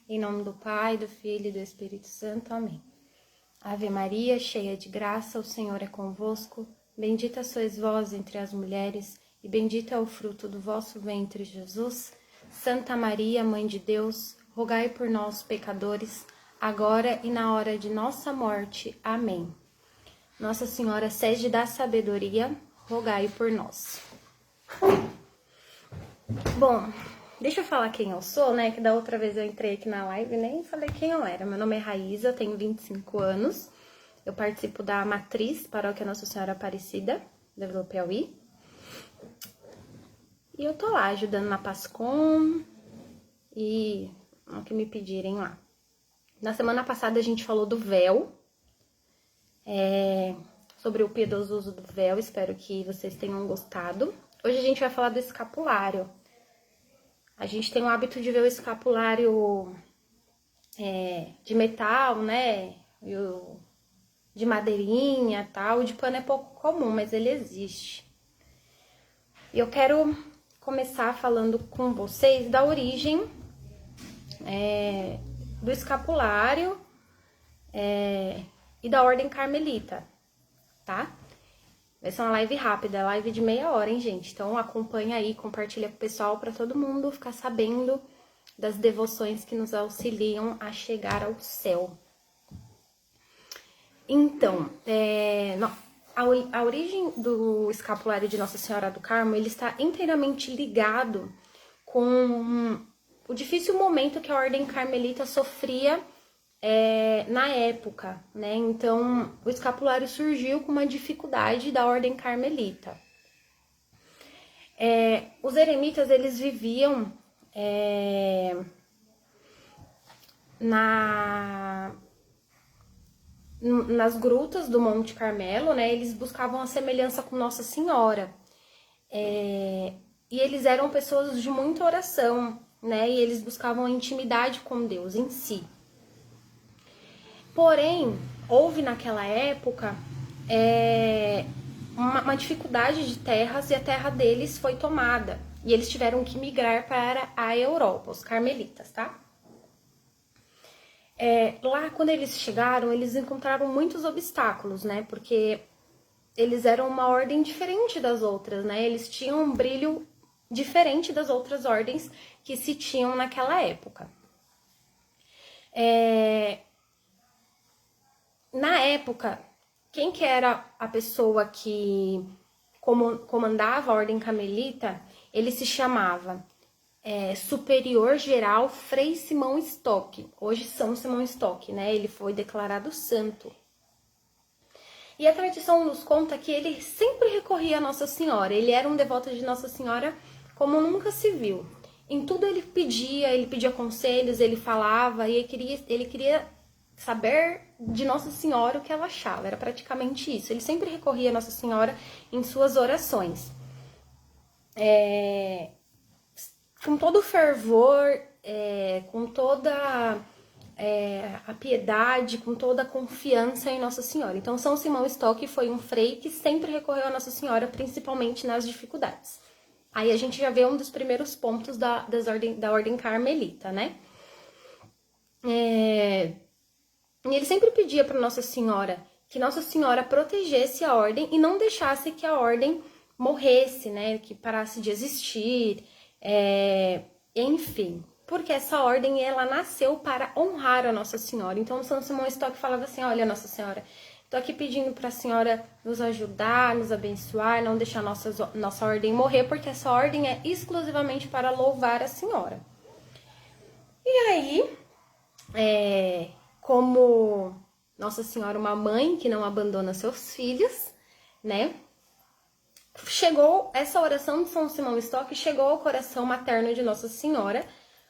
Em nome do Pai, do Filho e do Espírito Santo. Amém. Ave Maria, cheia de graça, o Senhor é convosco. Bendita sois vós entre as mulheres, e bendito é o fruto do vosso ventre, Jesus. Santa Maria, Mãe de Deus, rogai por nós, pecadores, agora e na hora de nossa morte. Amém. Nossa Senhora, sede da sabedoria, rogai por nós. Bom, deixa eu falar quem eu sou, né? Que da outra vez eu entrei aqui na live e nem falei quem eu era. Meu nome é Raíza, eu tenho 25 anos. Eu participo da Matriz Paróquia Nossa Senhora Aparecida, da Vila Piauí. E eu tô lá ajudando na Pascom e o que me pedirem lá. Na semana passada a gente falou do véu, sobre o piedoso uso do véu. Espero que vocês tenham gostado. Hoje a gente vai falar do escapulário. A gente tem o hábito de ver o escapulário de metal, né? E de madeirinha e tal. O de pano é pouco comum, mas ele existe. E eu quero começar falando com vocês da origem do escapulário e da Ordem Carmelita, tá? Vai ser uma live rápida, live de meia hora, hein, gente? Então acompanha aí, compartilha com o pessoal para todo mundo ficar sabendo das devoções que nos auxiliam a chegar ao céu. Então, a origem do escapulário de Nossa Senhora do Carmo, ele está inteiramente ligado com o difícil momento que a Ordem Carmelita sofria na época, né? Então, o escapulário surgiu com uma dificuldade da Ordem Carmelita. Os eremitas, eles viviam nas grutas do Monte Carmelo, né? Eles buscavam a semelhança com Nossa Senhora. E eles eram pessoas de muita oração, né? E eles buscavam a intimidade com Deus em si. Porém, houve naquela época uma dificuldade de terras e a terra deles foi tomada. E eles tiveram que migrar para a Europa, os carmelitas, tá? Lá, quando eles chegaram, eles encontraram muitos obstáculos, né? Porque eles eram uma ordem diferente das outras, né? Eles tinham um brilho diferente das outras ordens que se tinham naquela época. Na época, quem que era a pessoa que comandava a Ordem Carmelita, ele se chamava Superior Geral Frei Simão Stock. Hoje São Simão Stock, né? Ele foi declarado santo. E a tradição nos conta que ele sempre recorria a Nossa Senhora. Ele era um devoto de Nossa Senhora como nunca se viu. Em tudo ele pedia conselhos, ele falava e ele queria saber de Nossa Senhora o que ela achava. Era praticamente isso. Ele sempre recorria a Nossa Senhora em suas orações. Com todo o fervor, com toda a piedade, com toda a confiança em Nossa Senhora. Então, São Simão Stock foi um frei que sempre recorreu a Nossa Senhora, principalmente nas dificuldades. Aí a gente já vê um dos primeiros pontos da Ordem Carmelita, né? E ele sempre pedia para Nossa Senhora que Nossa Senhora protegesse a ordem e não deixasse que a ordem morresse, né? Que parasse de existir, enfim. Porque essa ordem, ela nasceu para honrar a Nossa Senhora. Então, São Simão Stock falava assim, olha, Nossa Senhora, tô aqui pedindo para a Senhora nos ajudar, nos abençoar, não deixar nossa ordem morrer, porque essa ordem é exclusivamente para louvar a Senhora. E aí, como Nossa Senhora, uma mãe que não abandona seus filhos, né? Chegou essa oração de São Simão Stock, chegou ao coração materno de Nossa Senhora,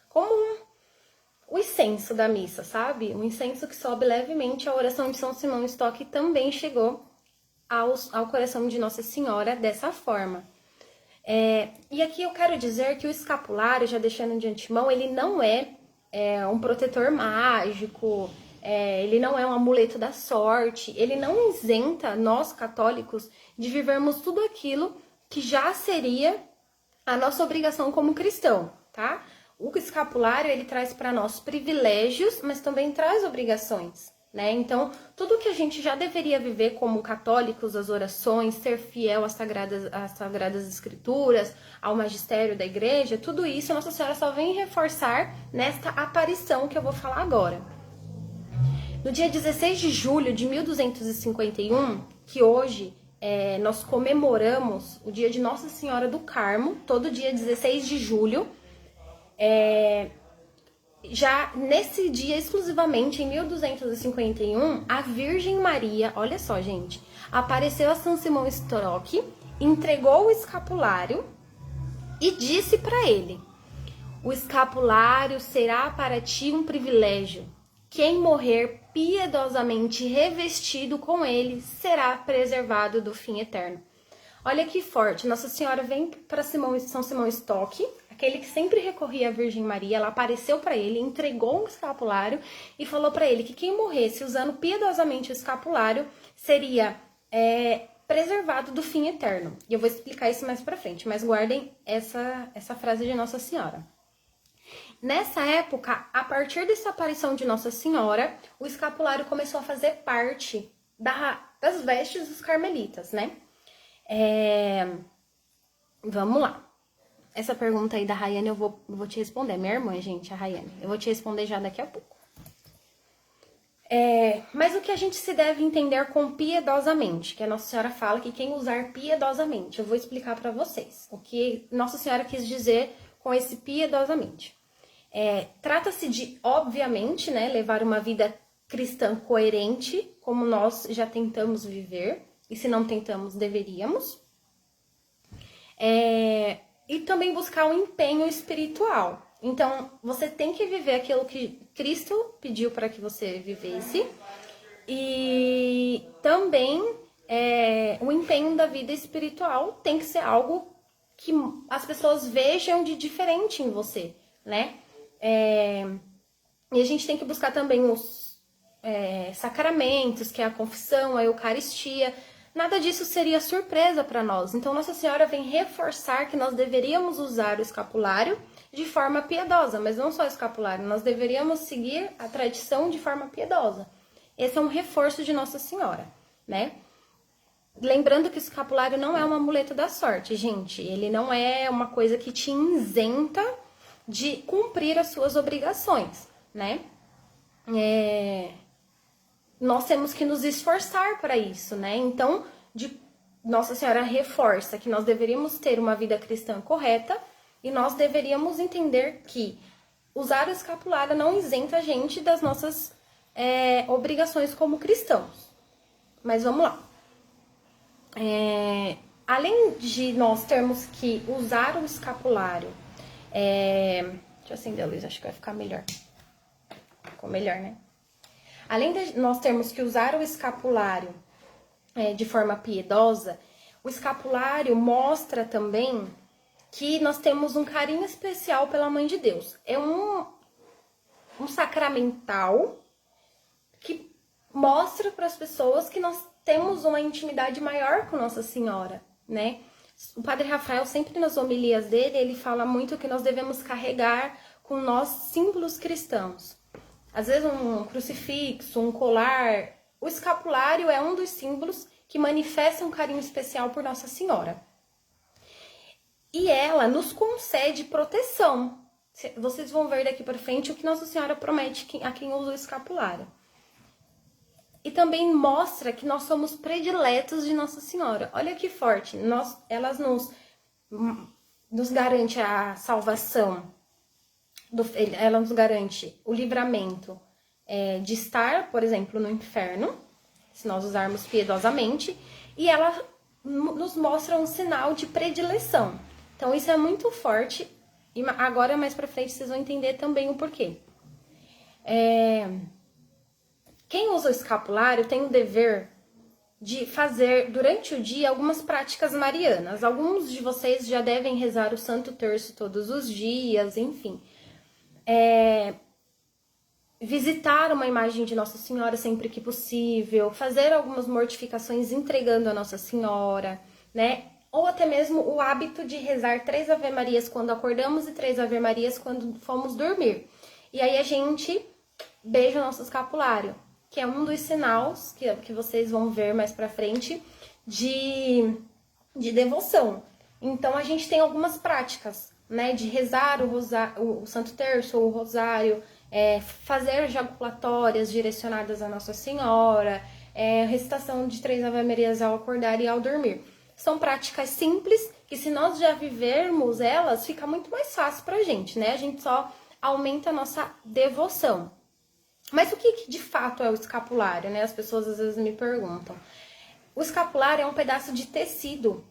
como o incenso da missa, sabe? O incenso que sobe levemente. A oração de São Simão Stock também chegou ao coração de Nossa Senhora dessa forma. E aqui eu quero dizer que o escapulário, já deixando de antemão, ele não é um protetor mágico, ele não é um amuleto da sorte, ele não isenta nós católicos de vivermos tudo aquilo que já seria a nossa obrigação como cristão, tá? O escapulário, ele traz para nós privilégios, mas também traz obrigações, né? Então, tudo que a gente já deveria viver como católicos, as orações, ser fiel às sagradas escrituras, ao magistério da igreja, tudo isso Nossa Senhora só vem reforçar nesta aparição que eu vou falar agora. No dia 16 de julho de 1251, que hoje nós comemoramos o dia de Nossa Senhora do Carmo, todo dia 16 de julho, já nesse dia exclusivamente, em 1251, a Virgem Maria, olha só, gente, apareceu a São Simão Stock, entregou o escapulário e disse para ele: o escapulário será para ti um privilégio. Quem morrer piedosamente revestido com ele será preservado do fim eterno. Olha que forte, Nossa Senhora vem para São Simão Stock, aquele que sempre recorria à Virgem Maria, ela apareceu para ele, entregou um escapulário e falou para ele que quem morresse usando piedosamente o escapulário seria preservado do fim eterno. E eu vou explicar isso mais para frente, mas guardem essa frase de Nossa Senhora. Nessa época, a partir dessa aparição de Nossa Senhora, o escapulário começou a fazer parte das vestes dos carmelitas, né? Vamos lá. Essa pergunta aí da Rayane eu vou te responder. Minha irmã, gente, a Rayane. Eu vou te responder já daqui a pouco. Mas o que a gente se deve entender com piedosamente? Que a Nossa Senhora fala que quem usar piedosamente. Eu vou explicar para vocês o que Nossa Senhora quis dizer com esse piedosamente. Trata-se de, obviamente, né, levar uma vida cristã coerente, como nós já tentamos viver. E se não tentamos, deveríamos. E também buscar um empenho espiritual. Então, você tem que viver aquilo que Cristo pediu para que você vivesse. E também o empenho da vida espiritual tem que ser algo que as pessoas vejam de diferente em você, né? E a gente tem que buscar também os sacramentos, que é a confissão, a Eucaristia. Nada disso seria surpresa para nós. Então, Nossa Senhora vem reforçar que nós deveríamos usar o escapulário de forma piedosa, mas não só o escapulário, nós deveríamos seguir a tradição de forma piedosa. Esse é um reforço de Nossa Senhora, né? Lembrando que o escapulário não é um amuleto da sorte, gente. Ele não é uma coisa que te isenta de cumprir as suas obrigações, né? Nós temos que nos esforçar para isso, né? Então, Nossa Senhora reforça que nós deveríamos ter uma vida cristã correta e nós deveríamos entender que usar o escapulário não isenta a gente das nossas obrigações como cristãos. Mas vamos lá. Além de nós termos que usar o escapulário, deixa eu acender a luz, acho que vai ficar melhor. Ficou melhor, né? Além de nós termos que usar o escapulário de forma piedosa, o escapulário mostra também que nós temos um carinho especial pela Mãe de Deus. É um sacramental que mostra para as pessoas que nós temos uma intimidade maior com Nossa Senhora, né? O Padre Rafael, sempre nas homilias dele, ele fala muito que nós devemos carregar com nós símbolos cristãos. Às vezes um crucifixo, um colar. O escapulário é um dos símbolos que manifesta um carinho especial por Nossa Senhora. E ela nos concede proteção. Vocês vão ver daqui para frente o que Nossa Senhora promete a quem usa o escapulário. E também mostra que nós somos prediletos de Nossa Senhora. Olha que forte. Elas nos garante a salvação. Ela nos garante o livramento de estar, por exemplo, no inferno, se nós usarmos piedosamente, e ela nos mostra um sinal de predileção. Então, isso é muito forte, e agora, mais pra frente, vocês vão entender também o porquê. Quem usa o escapulário tem o dever de fazer, durante o dia, algumas práticas marianas. Alguns de vocês já devem rezar o Santo Terço todos os dias, enfim. Visitar uma imagem de Nossa Senhora sempre que possível, fazer algumas mortificações entregando a Nossa Senhora, né? ou até mesmo o hábito de rezar 3 Ave-Marias quando acordamos e 3 Ave-Marias quando fomos dormir. E aí a gente beija o nosso escapulário, que é um dos sinais que vocês vão ver mais pra frente de devoção. Então a gente tem algumas práticas, né, de rezar o Santo Terço ou o Rosário, fazer jaculatórias direcionadas a Nossa Senhora, recitação de 3 Ave-Marias ao acordar e ao dormir. São práticas simples que, se nós já vivermos elas, fica muito mais fácil pra gente, né? A gente só aumenta a nossa devoção. Mas o que de fato é o escapulário, né? As pessoas às vezes me perguntam. O escapulário é um pedaço de tecido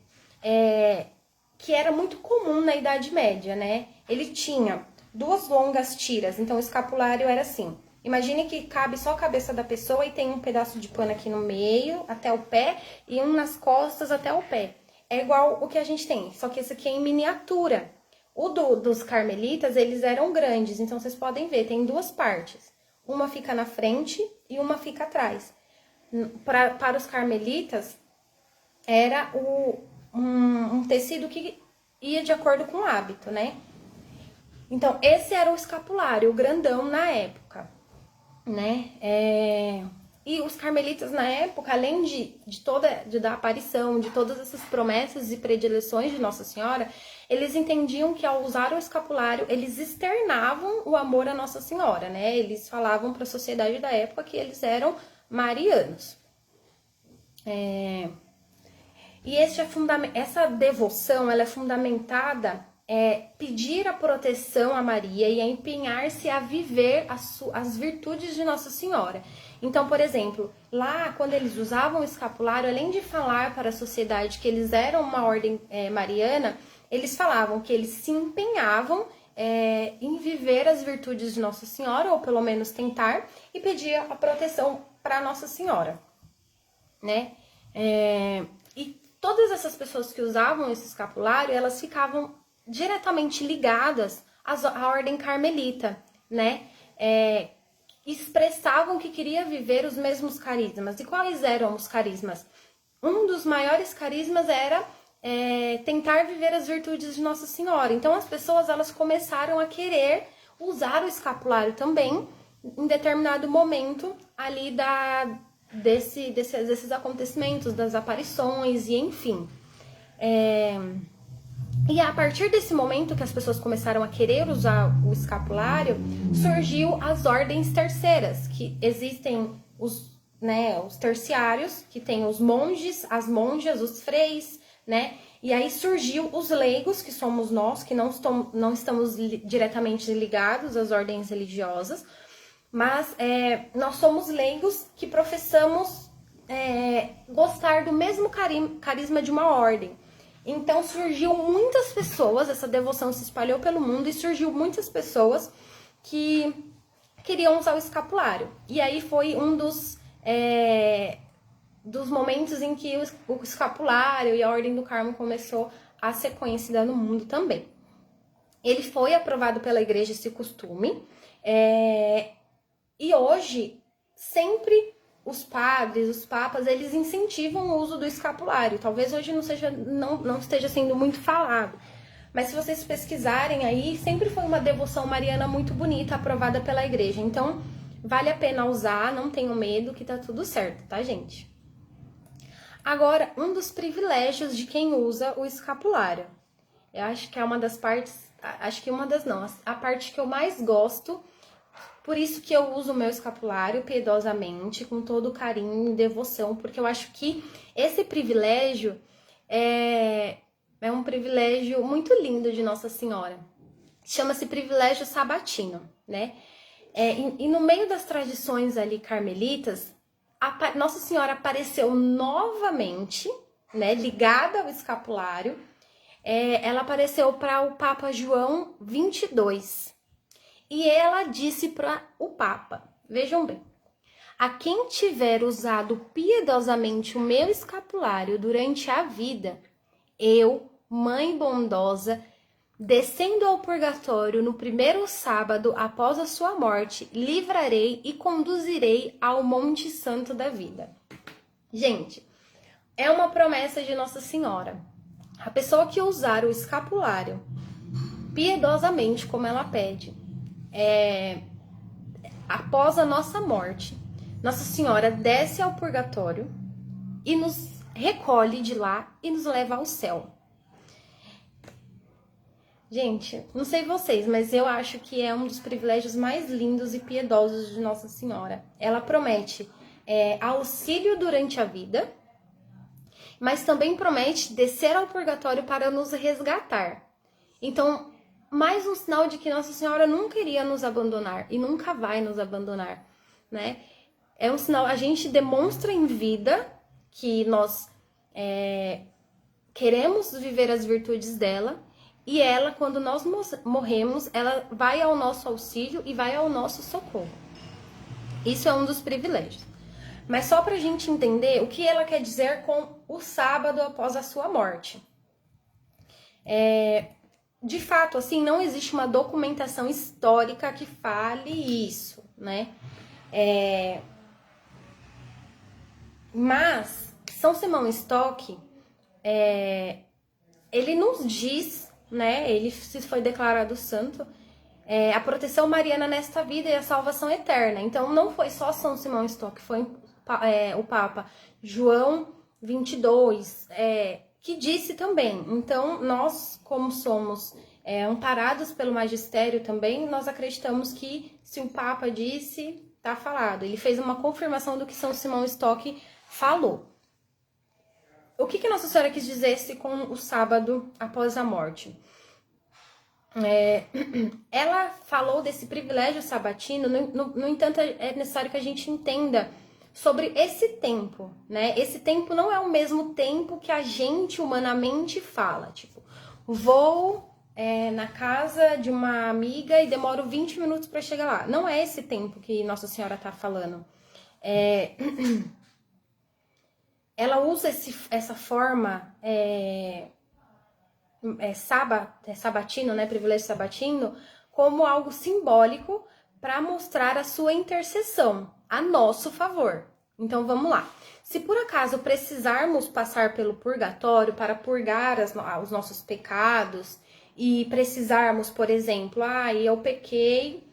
que era muito comum na Idade Média, né? Ele tinha 2 longas tiras, então o escapulário era assim. Imagine que cabe só a cabeça da pessoa e tem um pedaço de pano aqui no meio, até o pé, e um nas costas até o pé. É igual o que a gente tem, só que esse aqui é em miniatura. O dos carmelitas, eles eram grandes, então vocês podem ver, tem 2 partes. Uma fica na frente e uma fica atrás. Para os carmelitas, era um tecido que ia de acordo com o hábito, né? Então, esse era o escapulário, o grandão na época, né? E os carmelitas na época, além da aparição, de todas essas promessas e predileções de Nossa Senhora, eles entendiam que ao usar o escapulário, eles externavam o amor a Nossa Senhora, né? Eles falavam para a sociedade da época que eles eram marianos. E essa devoção, ela é fundamentada pedir a proteção a Maria e a empenhar-se a viver as virtudes de Nossa Senhora. Então, por exemplo, lá quando eles usavam o escapulário, além de falar para a sociedade que eles eram uma ordem mariana, eles falavam que eles se empenhavam em viver as virtudes de Nossa Senhora, ou pelo menos tentar, e pedir a proteção para Nossa Senhora, né? E todas essas pessoas que usavam esse escapulário, elas ficavam diretamente ligadas à ordem carmelita, né? Expressavam que queria viver os mesmos carismas. E quais eram os carismas? Um dos maiores carismas era tentar viver as virtudes de Nossa Senhora. Então as pessoas, elas começaram a querer usar o escapulário também em determinado momento ali desses acontecimentos, das aparições e enfim. E a partir desse momento que as pessoas começaram a querer usar o escapulário, surgiu as ordens terceiras, que existem os terciários, que tem os monges, as monjas, os freis, né? E aí surgiu os leigos, que somos nós, que não estamos diretamente ligados às ordens religiosas, mas nós somos leigos que professamos gostar do mesmo carisma de uma ordem. Então surgiu muitas pessoas, essa devoção se espalhou pelo mundo e surgiu muitas pessoas que queriam usar o escapulário. E aí foi um dos momentos em que o escapulário e a Ordem do Carmo começou a ser conhecida no mundo também. Ele foi aprovado pela igreja, esse costume, e hoje sempre os padres, os papas, eles incentivam o uso do escapulário. Talvez hoje não esteja sendo muito falado. Mas se vocês pesquisarem aí, sempre foi uma devoção mariana muito bonita, aprovada pela igreja. Então, vale a pena usar, não tenham medo, que tá tudo certo, tá, gente? Agora, um dos privilégios de quem usa o escapulário. Eu acho que é uma das partes, a parte que eu mais gosto. Por isso que eu uso o meu escapulário piedosamente, com todo carinho e devoção, porque eu acho que esse privilégio é um privilégio muito lindo de Nossa Senhora. Chama-se privilégio sabatino, né? E no meio das tradições ali carmelitas, Nossa Senhora apareceu novamente, né, ligada ao escapulário. Ela apareceu para o Papa João 22. E ela disse para o Papa, vejam bem, a quem tiver usado piedosamente o meu escapulário durante a vida, eu, Mãe bondosa, descendo ao purgatório no primeiro sábado após a sua morte, livrarei e conduzirei ao Monte Santo da Vida. Gente, é uma promessa de Nossa Senhora, A pessoa que usar o escapulário piedosamente, como ela pede, após a nossa morte, Nossa Senhora desce ao purgatório e nos recolhe de lá e nos leva ao céu. Gente, não sei vocês, mas eu acho que é um dos privilégios mais lindos e piedosos de Nossa Senhora. Ela promete auxílio durante a vida, mas também promete descer ao purgatório para nos resgatar. Então, mais um sinal de que Nossa Senhora nunca iria nos abandonar e nunca vai nos abandonar, né? É um sinal, a gente demonstra em vida que nós queremos viver as virtudes dela, e ela, quando nós morremos, ela vai ao nosso auxílio e vai ao nosso socorro. Isso é um dos privilégios. Mas só pra gente entender o que ela quer dizer com o sábado após a sua morte. De fato, assim, não existe uma documentação histórica que fale isso, né? Mas São Simão Stock, ele nos diz, né? Ele se foi declarado santo, a proteção mariana nesta vida e a salvação eterna. Então, não foi só São Simão Stock, foi o Papa João 22, que disse também. Então, nós, como somos amparados pelo magistério também, nós acreditamos que se o Papa disse, tá falado. Ele fez uma confirmação do que São Simão Stock falou. O que Nossa Senhora quis dizer com o sábado após a morte? Ela falou desse privilégio sabatino, no entanto, é necessário que a gente entenda sobre esse tempo, né? Esse tempo não é o mesmo tempo que a gente humanamente fala. Tipo, vou na casa de uma amiga e demoro 20 minutos para chegar lá. Não é esse tempo que Nossa Senhora tá falando. Ela usa essa forma sabatino, né, privilégio sabatino, como algo simbólico para mostrar a sua intercessão a nosso favor. Então vamos lá. Se por acaso precisarmos passar pelo purgatório para purgar os nossos pecados e precisarmos, por exemplo, eu pequei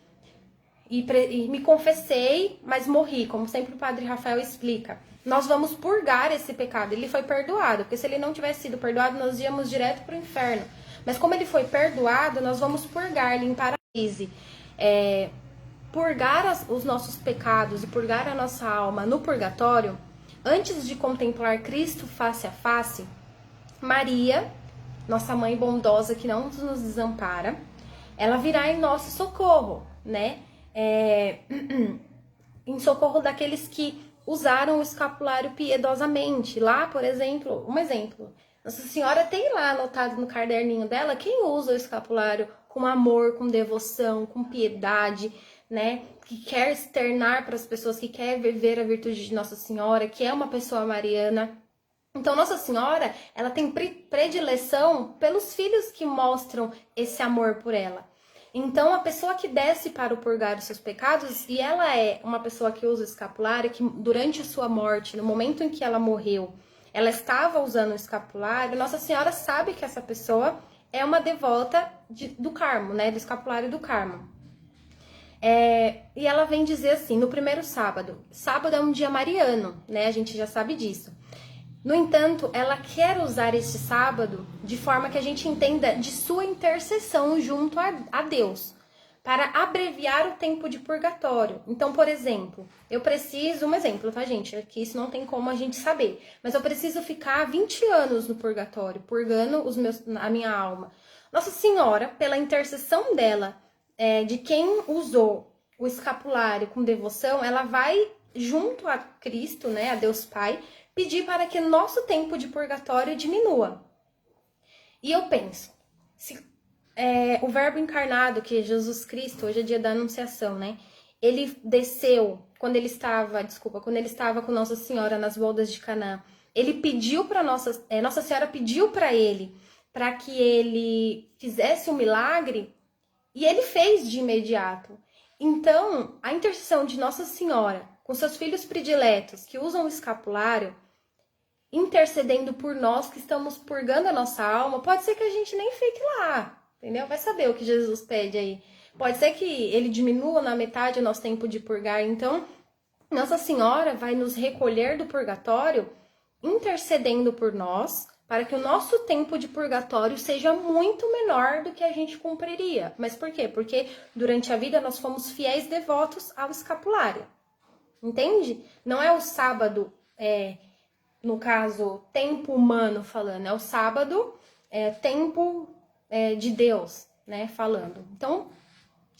e me confessei, mas morri, como sempre o Padre Rafael explica. Nós vamos purgar esse pecado. Ele foi perdoado, porque se ele não tivesse sido perdoado, nós íamos direto para o inferno. Mas como ele foi perdoado, nós vamos purgar, limpar a crise. Purgar os nossos pecados e purgar a nossa alma no purgatório, antes de contemplar Cristo face a face, Maria, nossa mãe bondosa que não nos desampara, ela virá em nosso socorro, né? Em socorro daqueles que usaram o escapulário piedosamente. Lá, por exemplo, um exemplo, Nossa Senhora tem lá anotado no caderninho dela quem usa o escapulário com amor, com devoção, com piedade, né? Que quer externar para as pessoas, que quer viver a virtude de Nossa Senhora, que é uma pessoa mariana. Então, Nossa Senhora, ela tem predileção pelos filhos que mostram esse amor por ela. Então, a pessoa que desce para o purgar os seus pecados, e ela é uma pessoa que usa o escapulário, que durante a sua morte, no momento em que ela morreu, ela estava usando o escapulário, Nossa Senhora sabe que essa pessoa é uma devota do Carmo, né? Do escapulário do Carmo. E ela vem dizer assim, no primeiro sábado é um dia mariano, né? A gente já sabe disso. No entanto, ela quer usar este sábado de forma que a gente entenda de sua intercessão junto a Deus, para abreviar o tempo de purgatório. Então, por exemplo, eu preciso, um exemplo, tá, gente? Aqui isso não tem como a gente saber, mas eu preciso ficar 20 anos no purgatório, purgando a minha alma. Nossa Senhora, pela intercessão dela, de quem usou o escapulário com devoção, ela vai junto a Cristo, né, a Deus Pai, pedir para que nosso tempo de purgatório diminua. E eu penso, se o verbo encarnado, que é Jesus Cristo, hoje é dia da Anunciação, né? Ele desceu, quando ele estava com Nossa Senhora nas bodas de Canaã, ele pediu para Nossa Senhora pediu para ele, para que ele fizesse um milagre, e ele fez de imediato. Então, a intercessão de Nossa Senhora com seus filhos prediletos que usam o escapulário intercedendo por nós que estamos purgando a nossa alma, pode ser que a gente nem fique lá, entendeu? Vai saber o que Jesus pede aí. Pode ser que ele diminua na metade o nosso tempo de purgar. Então, Nossa Senhora vai nos recolher do purgatório, intercedendo por nós, para que o nosso tempo de purgatório seja muito menor do que a gente cumpriria. Mas por quê? Porque durante a vida nós fomos fiéis devotos ao escapulário. Entende? Não é o sábado, no caso, tempo humano falando, é o sábado, tempo de Deus, né, falando. Então,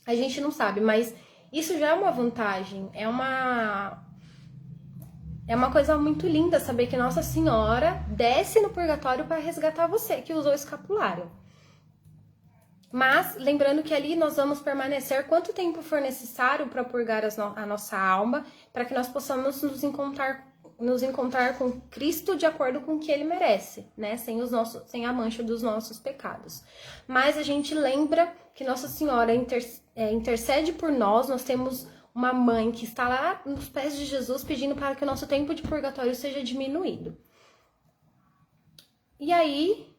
a gente não sabe, mas isso já é uma vantagem, é uma coisa muito linda saber que Nossa Senhora desce no purgatório para resgatar você que usou o escapulário. Mas, lembrando que ali nós vamos permanecer quanto tempo for necessário para purgar a nossa alma, para que nós possamos nos encontrar com Cristo de acordo com o que Ele merece, né? Sem a mancha dos nossos pecados. Mas a gente lembra que Nossa Senhora intercede por nós, nós temos uma mãe que está lá nos pés de Jesus pedindo para que o nosso tempo de purgatório seja diminuído. E aí,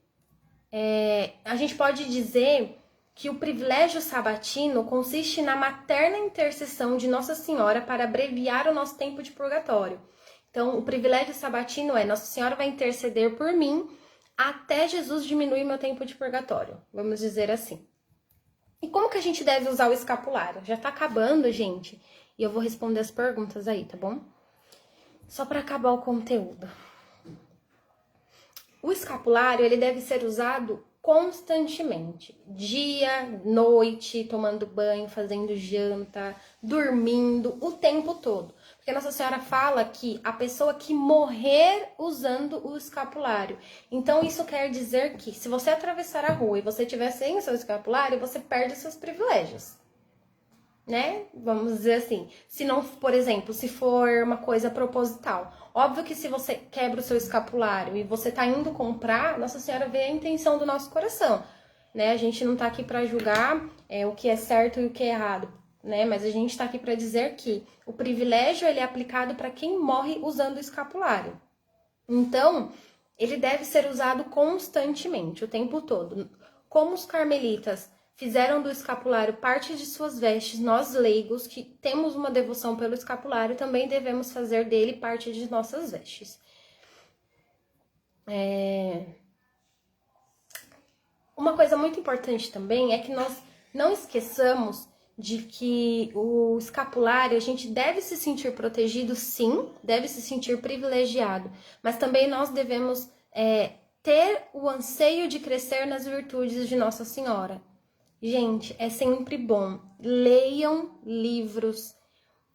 a gente pode dizer que o privilégio sabatino consiste na materna intercessão de Nossa Senhora para abreviar o nosso tempo de purgatório. Então, o privilégio sabatino é Nossa Senhora vai interceder por mim até Jesus diminuir meu tempo de purgatório, vamos dizer assim. E como que a gente deve usar o escapulário? Já tá acabando, gente, e eu vou responder as perguntas aí, tá bom? Só para acabar o conteúdo. O escapulário, ele deve ser usado constantemente, dia, noite, tomando banho, fazendo janta, dormindo, o tempo todo. Porque Nossa Senhora fala que a pessoa que morrer usando o escapulário. Então, isso quer dizer que se você atravessar a rua e você estiver sem o seu escapulário, você perde os seus privilégios. Né? Vamos dizer assim, se não, por exemplo, se for uma coisa proposital. Óbvio que se você quebra o seu escapulário e você tá indo comprar, Nossa Senhora vê a intenção do nosso coração, né? A gente não tá aqui para julgar o que é certo e o que é errado, né? Mas a gente tá aqui para dizer que o privilégio ele é aplicado para quem morre usando o escapulário. Então, ele deve ser usado constantemente, o tempo todo. Como os carmelitas fizeram do escapulário parte de suas vestes, nós leigos, que temos uma devoção pelo escapulário, também devemos fazer dele parte de nossas vestes. Uma coisa muito importante também é que nós não esqueçamos de que o escapulário, a gente deve se sentir protegido, sim, deve se sentir privilegiado, mas também nós devemos ter o anseio de crescer nas virtudes de Nossa Senhora. Gente, é sempre bom. Leiam livros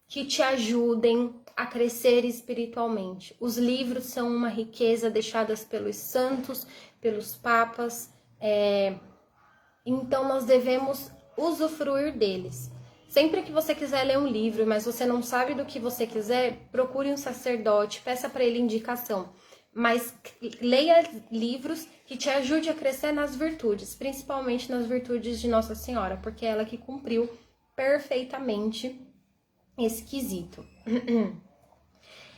que te ajudem a crescer espiritualmente. Os livros são uma riqueza deixadas pelos santos, pelos papas. Então, nós devemos usufruir deles. Sempre que você quiser ler um livro, mas você não sabe do que você quiser, procure um sacerdote, peça para ele indicação. Mas leia livros que te ajude a crescer nas virtudes, principalmente nas virtudes de Nossa Senhora, porque é ela que cumpriu perfeitamente esse quesito.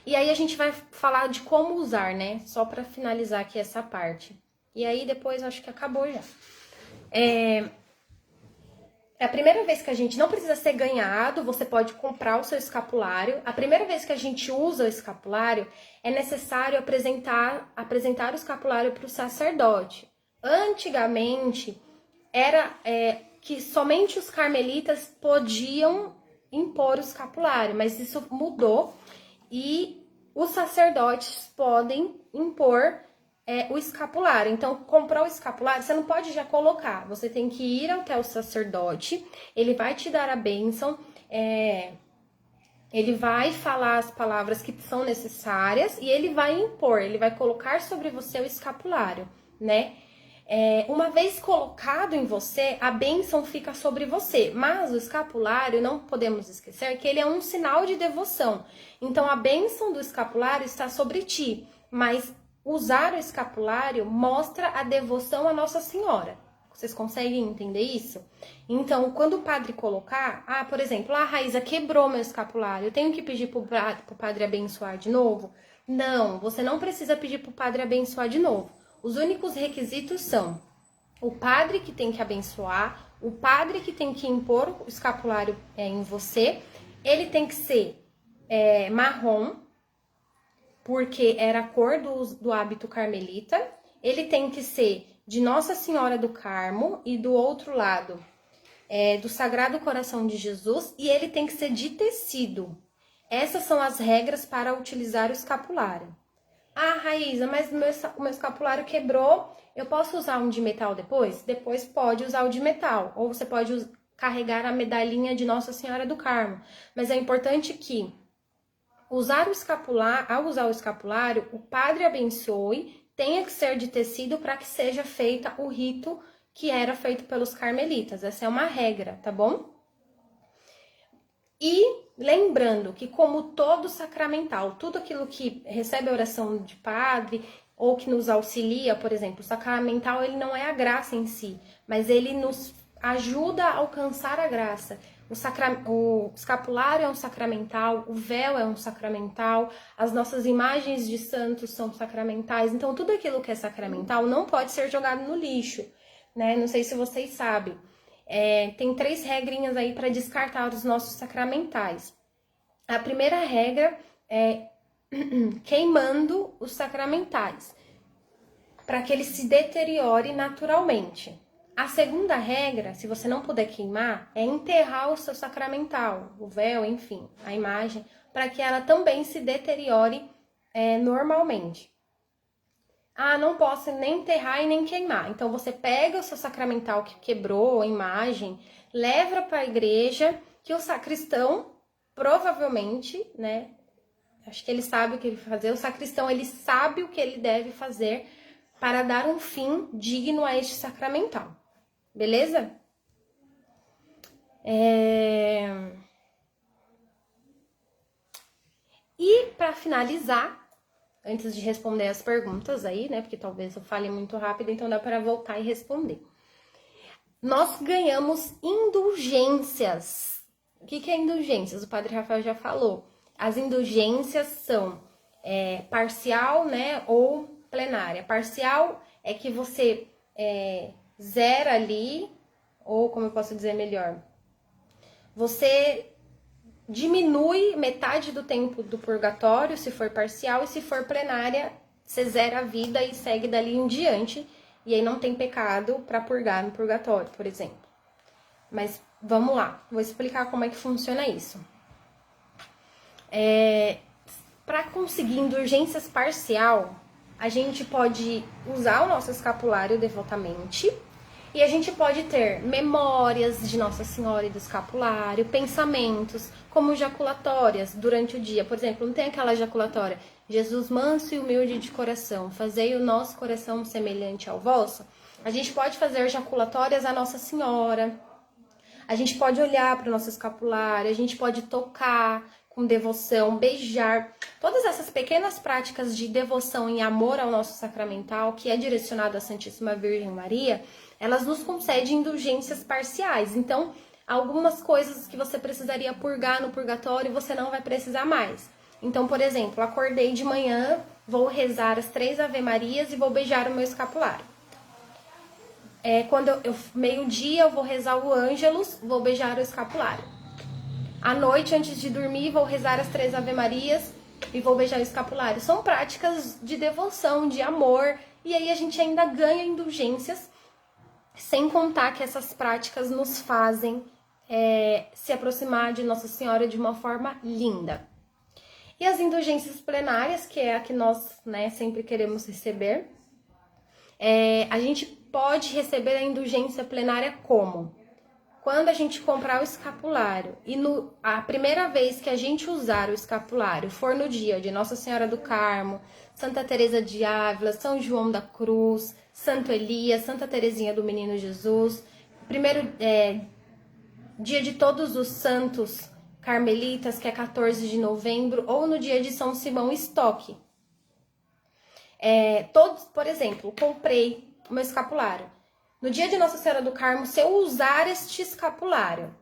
E aí a gente vai falar de como usar, né? Só para finalizar aqui essa parte. E aí depois acho que acabou já. É a primeira vez que a gente não precisa ser ganhado, você pode comprar o seu escapulário. A primeira vez que a gente usa o escapulário, é necessário apresentar o escapulário para o sacerdote. Antigamente, era que somente os carmelitas podiam impor o escapulário, mas isso mudou e os sacerdotes podem impor o escapulário. Então, comprar o escapulário, você não pode já colocar. Você tem que ir até o sacerdote, ele vai te dar a bênção, ele vai falar as palavras que são necessárias e ele vai impor, ele vai colocar sobre você o escapulário, né? Uma vez colocado em você, a bênção fica sobre você. Mas o escapulário, não podemos esquecer que ele é um sinal de devoção. Então, a bênção do escapulário está sobre ti, mas usar o escapulário mostra a devoção à Nossa Senhora. Vocês conseguem entender isso? Então, quando o padre colocar, por exemplo, a Raíza quebrou meu escapulário, eu tenho que pedir pro padre abençoar de novo? Não, você não precisa pedir para o padre abençoar de novo. Os únicos requisitos são o padre que tem que abençoar, o padre que tem que impor o escapulário em você, ele tem que ser marrom, porque era a cor do hábito carmelita, ele tem que ser de Nossa Senhora do Carmo e do outro lado do Sagrado Coração de Jesus, e ele tem que ser de tecido. Essas são as regras para utilizar o escapulário. Ah, Raíza, mas o meu escapulário quebrou, eu posso usar um de metal depois? Depois pode usar o de metal, ou você pode carregar a medalhinha de Nossa Senhora do Carmo. Mas é importante que, ao usar o escapulário, o padre abençoe, tenha que ser de tecido para que seja feita o rito que era feito pelos carmelitas. Essa é uma regra, tá bom? E lembrando que, como todo sacramental, tudo aquilo que recebe a oração de padre ou que nos auxilia, por exemplo, o sacramental, ele não é a graça em si, mas ele nos ajuda a alcançar a graça. O escapulário é um sacramental, o véu é um sacramental, as nossas imagens de santos são sacramentais. Então, tudo aquilo que é sacramental não pode ser jogado no lixo, né? Não sei se vocês sabem. Tem 3 regrinhas aí para descartar os nossos sacramentais. A primeira regra é queimando os sacramentais, para que ele se deteriore naturalmente. A segunda regra, se você não puder queimar, é enterrar o seu sacramental, o véu, enfim, a imagem, para que ela também se deteriore normalmente. Ah, não posso nem enterrar e nem queimar. Então, você pega o seu sacramental que quebrou, a imagem, leva para a igreja, que o sacristão, provavelmente, né? Acho que ele sabe o que ele vai fazer. O sacristão, ele sabe o que ele deve fazer para dar um fim digno a este sacramental. Beleza? E, para finalizar, antes de responder as perguntas aí, né? Porque talvez eu fale muito rápido, então dá para voltar e responder. Nós ganhamos indulgências. O que é indulgências? O Padre Rafael já falou. As indulgências são parcial, né? Ou plenária. Parcial é que você zera ali, ou como eu posso dizer melhor, você diminui metade do tempo do purgatório, se for parcial, e se for plenária, você zera a vida e segue dali em diante, e aí não tem pecado para purgar no purgatório, por exemplo. Mas vamos lá, vou explicar como é que funciona isso. Para conseguir indulgências parcial, a gente pode usar o nosso escapulário devotamente, e a gente pode ter memórias de Nossa Senhora e do escapulário, pensamentos, como jaculatórias durante o dia. Por exemplo, não tem aquela jaculatória, Jesus manso e humilde de coração, fazei o nosso coração semelhante ao vosso. A gente pode fazer jaculatórias a Nossa Senhora, a gente pode olhar para o nosso escapulário, a gente pode tocar com devoção, beijar. Todas essas pequenas práticas de devoção e amor ao nosso sacramental, que é direcionado à Santíssima Virgem Maria, elas nos concedem indulgências parciais. Então, algumas coisas que você precisaria purgar no purgatório, você não vai precisar mais. Então, por exemplo, acordei de manhã, vou rezar as 3 Ave-Marias e vou beijar o meu escapulário. Quando meio-dia, eu vou rezar o Ângelus, vou beijar o escapulário. À noite, antes de dormir, vou rezar as 3 Ave-Marias e vou beijar o escapulário. São práticas de devoção, de amor, e aí a gente ainda ganha indulgências, sem contar que essas práticas nos fazem se aproximar de Nossa Senhora de uma forma linda. E as indulgências plenárias, que é a que nós, né, sempre queremos receber, a gente pode receber a indulgência plenária como? Quando a gente comprar o escapulário e a primeira vez que a gente usar o escapulário for no dia de Nossa Senhora do Carmo, Santa Teresa de Ávila, São João da Cruz, Santo Elias, Santa Teresinha do Menino Jesus, primeiro dia de todos os santos carmelitas, que é 14 de novembro, ou no dia de São Simão Stock. Todos, por exemplo, comprei o meu escapulário. No dia de Nossa Senhora do Carmo, se eu usar este escapulário,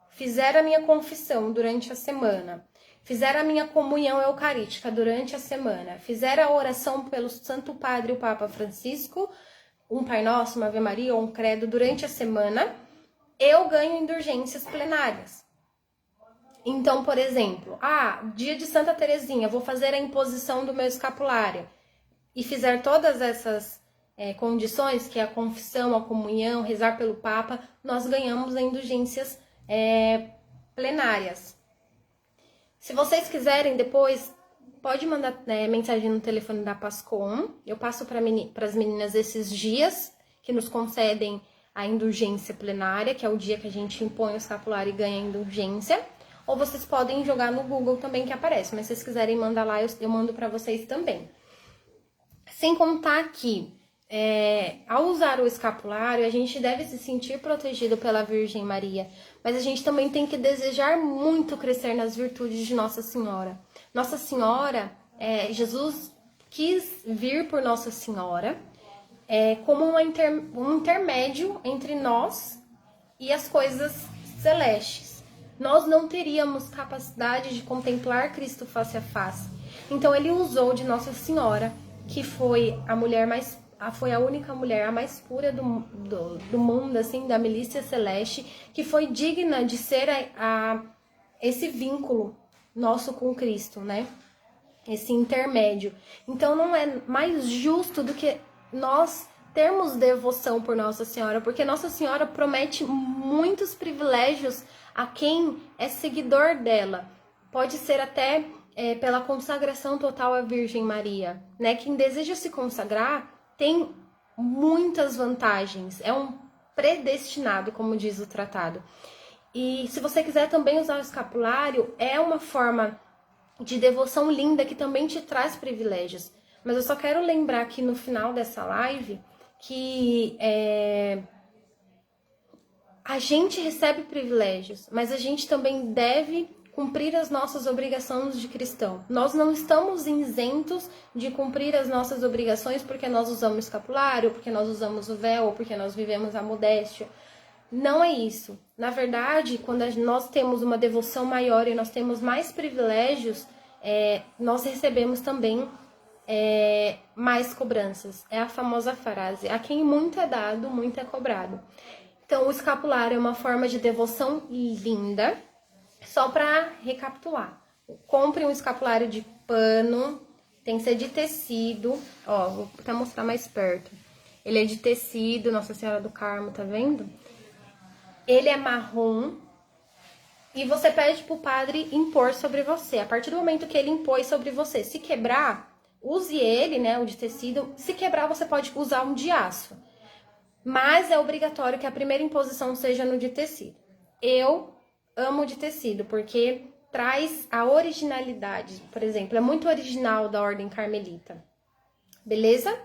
fizer a minha confissão durante a semana, fizer a minha comunhão eucarística durante a semana, fizer a oração pelo Santo Padre, o Papa Francisco, um Pai Nosso, uma Ave Maria ou um credo durante a semana, eu ganho indulgências plenárias. Então, por exemplo, dia de Santa Teresinha, vou fazer a imposição do meu escapulário e fizer todas essas condições, que é a confissão, a comunhão, rezar pelo Papa, nós ganhamos indulgências plenárias. Se vocês quiserem, depois pode mandar mensagem no telefone da Pascom. Eu passo para as meninas esses dias que nos concedem a indulgência plenária, que é o dia que a gente impõe o escapulário e ganha a indulgência. Ou vocês podem jogar no Google também que aparece, mas se vocês quiserem mandar lá, eu mando para vocês também. Sem contar que, ao usar o escapulário, a gente deve se sentir protegido pela Virgem Maria, mas a gente também tem que desejar muito crescer nas virtudes de Nossa Senhora. Nossa Senhora, Jesus quis vir por Nossa Senhora como um intermédio entre nós e as coisas celestes. Nós não teríamos capacidade de contemplar Cristo face a face. Então ele usou de Nossa Senhora, que foi foi a única mulher, a mais pura do mundo, assim, da milícia celeste, que foi digna de ser esse vínculo nosso com Cristo, né? Esse intermédio. Então não é mais justo do que nós termos devoção por Nossa Senhora, porque Nossa Senhora promete muitos privilégios a quem é seguidor dela. Pode ser até pela consagração total à Virgem Maria, né? Quem deseja se consagrar tem muitas vantagens, é um predestinado, como diz o tratado. E se você quiser também usar o escapulário, é uma forma de devoção linda que também te traz privilégios. Mas eu só quero lembrar aqui no final dessa live que a gente recebe privilégios, mas a gente também deve cumprir as nossas obrigações de cristão. Nós não estamos isentos de cumprir as nossas obrigações porque nós usamos escapulário, porque nós usamos o véu, ou porque nós vivemos a modéstia. Não é isso. Na verdade, quando nós temos uma devoção maior e nós temos mais privilégios, nós recebemos também mais cobranças. É a famosa frase: a quem muito é dado, muito é cobrado. Então, o escapulário é uma forma de devoção linda. Só para recapitular, compre um escapulário de pano, tem que ser de tecido, ó, vou até mostrar mais perto. Ele é de tecido, Nossa Senhora do Carmo, tá vendo? Ele é marrom e você pede pro padre impor sobre você. A partir do momento que ele impõe sobre você, se quebrar, use ele, né, o de tecido. Se quebrar, você pode usar um de aço. Mas é obrigatório que a primeira imposição seja no de tecido. Eu amo de tecido, porque traz a originalidade. Por exemplo, é muito original da Ordem Carmelita. Beleza?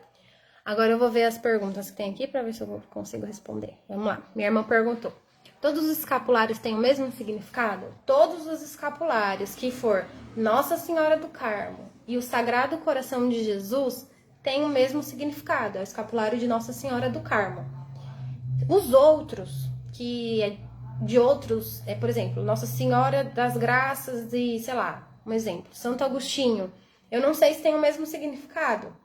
Agora eu vou ver as perguntas que tem aqui para ver se eu consigo responder. Vamos lá. Minha irmã perguntou: todos os escapulários têm o mesmo significado? Todos os escapulários que for Nossa Senhora do Carmo e o Sagrado Coração de Jesus têm o mesmo significado. É o escapulário de Nossa Senhora do Carmo. Os outros, por exemplo, Nossa Senhora das Graças e, sei lá, um exemplo, Santo Agostinho. Eu não sei se tem o mesmo significado,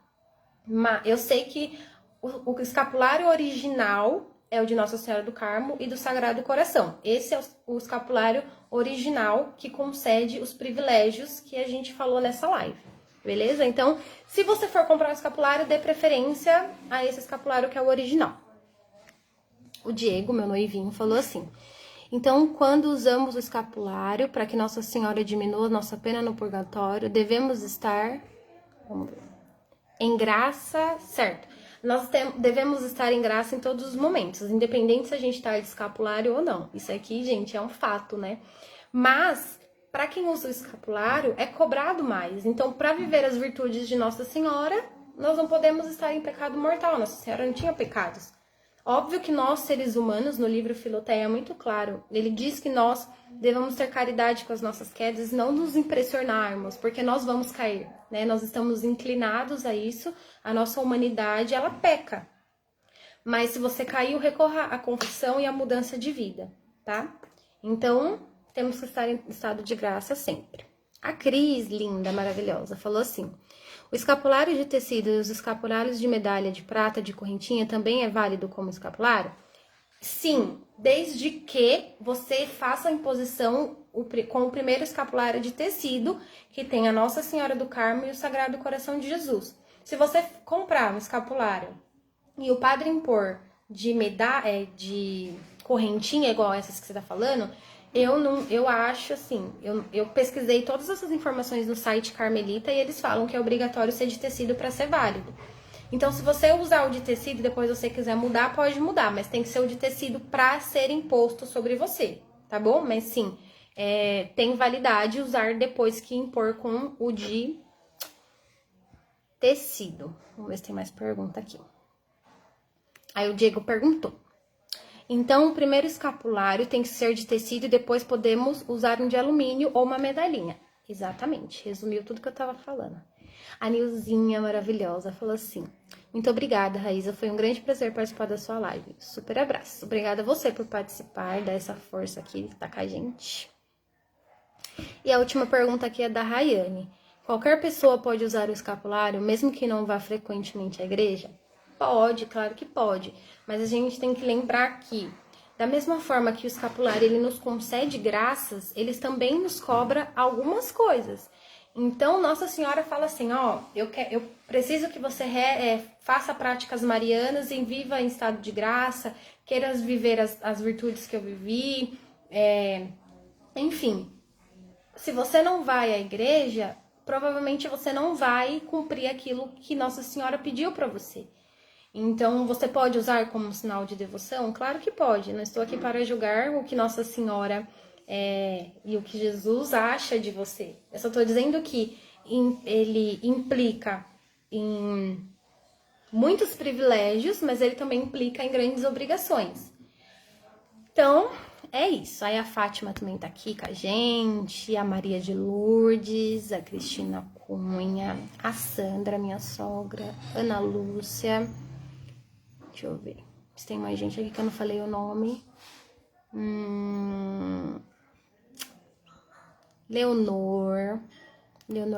mas eu sei que o escapulário original é o de Nossa Senhora do Carmo e do Sagrado Coração. Esse é o escapulário original que concede os privilégios que a gente falou nessa live, beleza? Então, se você for comprar um escapulário, dê preferência a esse escapulário que é o original. O Diego, meu noivinho, falou assim: então, quando usamos o escapulário para que Nossa Senhora diminua nossa pena no purgatório, devemos estar em graça, certo? Nós devemos estar em graça em todos os momentos, independente se a gente está de escapulário ou não. Isso aqui, gente, é um fato, né? Mas, para quem usa o escapulário, é cobrado mais. Então, para viver as virtudes de Nossa Senhora, nós não podemos estar em pecado mortal. Nossa Senhora não tinha pecados. Óbvio que nós, seres humanos, no livro Filoteia é muito claro. Ele diz que nós devemos ter caridade com as nossas quedas e não nos impressionarmos, porque nós vamos cair, né? Nós estamos inclinados a isso, a nossa humanidade, ela peca. Mas se você caiu, recorra à confissão e à mudança de vida, tá? Então, temos que estar em estado de graça sempre. A Cris, linda, maravilhosa, falou assim: o escapulário de tecido e os escapulários de medalha de prata de correntinha também é válido como escapulário? Sim, desde que você faça a imposição com o primeiro escapulário de tecido, que tem a Nossa Senhora do Carmo e o Sagrado Coração de Jesus. Se você comprar um escapulário e o padre impor de correntinha, igual essas que você tá falando, eu acho assim, eu pesquisei todas essas informações no site Carmelita e eles falam que é obrigatório ser de tecido para ser válido. Então, se você usar o de tecido e depois você quiser mudar, pode mudar, mas tem que ser o de tecido para ser imposto sobre você, tá bom? Mas sim, tem validade usar depois que impor com o de tecido. Vamos ver se tem mais pergunta aqui. Aí o Diego perguntou: então, o primeiro escapulário tem que ser de tecido e depois podemos usar um de alumínio ou uma medalhinha. Exatamente, resumiu tudo que eu tava falando. A Nilzinha maravilhosa falou assim: muito obrigada, Raíza, foi um grande prazer participar da sua live. Super abraço. Obrigada a você por participar, dar essa força aqui, tá com a gente. E a última pergunta aqui é da Rayane: qualquer pessoa pode usar o escapulário, mesmo que não vá frequentemente à igreja? Pode, claro que pode, mas a gente tem que lembrar que, da mesma forma que o escapulário ele nos concede graças, eles também nos cobra algumas coisas. Então, Nossa Senhora fala assim, ó, eu preciso que você faça práticas marianas e viva em estado de graça, queiras viver as virtudes que eu vivi, enfim. Se você não vai à igreja, provavelmente você não vai cumprir aquilo que Nossa Senhora pediu para você. Então, você pode usar como sinal de devoção? Claro que pode. Não estou aqui para julgar o que Nossa Senhora e o que Jesus acha de você. Eu só estou dizendo que ele implica em muitos privilégios, mas ele também implica em grandes obrigações. Então, é isso. Aí a Fátima também tá aqui com a gente, a Maria de Lourdes, a Cristina Cunha, a Sandra, minha sogra, Ana Lúcia. Deixa eu ver se tem mais gente aqui que eu não falei o nome. Leonor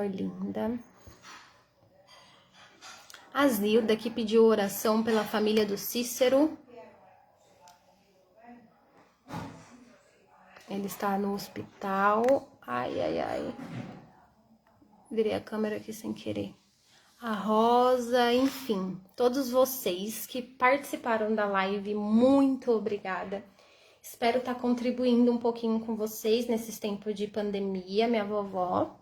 linda. A Zilda que pediu oração pela família do Cícero. Ele está no hospital. Ai, ai, ai. Virei a câmera aqui sem querer. A Rosa, enfim, todos vocês que participaram da live, muito obrigada. Espero estar contribuindo um pouquinho com vocês nesses tempos de pandemia, minha vovó.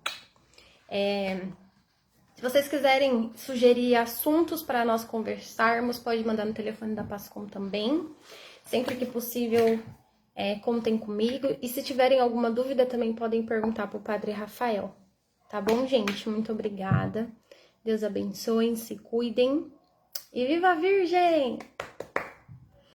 Se vocês quiserem sugerir assuntos para nós conversarmos, pode mandar no telefone da Pascom também. Sempre que possível, contem comigo. E se tiverem alguma dúvida, também podem perguntar para o Padre Rafael. Tá bom, gente? Muito obrigada. Deus abençoe, se cuidem. E viva a Virgem!